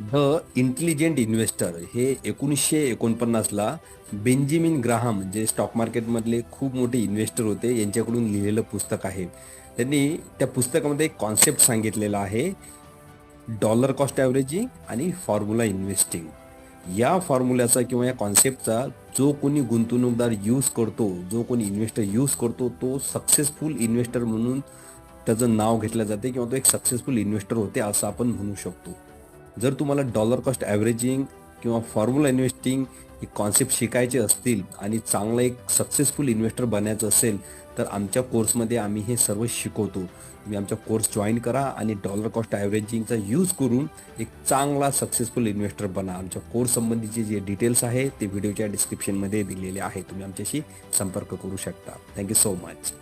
The intelligent investor हे 1949ला Benjamin Graham जे stock मार्केटमधले खूप मोठे इन्व्हेस्टर होते यांच्याकडून लिहिलेलं पुस्तक आहे. त्यांनी त्या पुस्तकामध्ये एक कॉन्सेप्ट सांगितलेला आहे, डॉलर कॉस्ट ॲव्हरेजिंग आणि फॉर्म्युला इन्व्हेस्टिंग. या फॉर्म्युल्याचा किंवा या कॉन्सेप्टचा जो कोणी गुंतवणूकदार यूज करतो, जो कोणी इन्व्हेस्टर यूज करतो, तो सक्सेसफुल इन्व्हेस्टर म्हणून त्याचं नाव घेतलं जाते किंवा तो एक सक्सेसफुल इन्व्हेस्टर होते असं आपण म्हणू शकतो. जर तुम्हाला डॉलर कॉस्ट ॲव्हरेजिंग किंवा फॉर्म्युला इन्व्हेस्टिंग हे कॉन्सेप्ट शिकायचे असतील आणि चांगला एक सक्सेसफुल इन्व्हेस्टर बनायचं असेल, तर आमच्या कोर्समध्ये आम्ही हे सर्व शिकवतो. तुम्ही आमचा कोर्स जॉईन करा आणि डॉलर कॉस्ट ॲव्हरेजिंगचा यूज करून एक चांगला सक्सेसफुल इन्व्हेस्टर बना. आमच्या कोर्स संबंधीचे जे डिटेल्स आहे ते व्हिडिओच्या डिस्क्रिप्शनमध्ये दिलेले आहे. तुम्ही आमच्याशी संपर्क करू शकता. Thank you so much.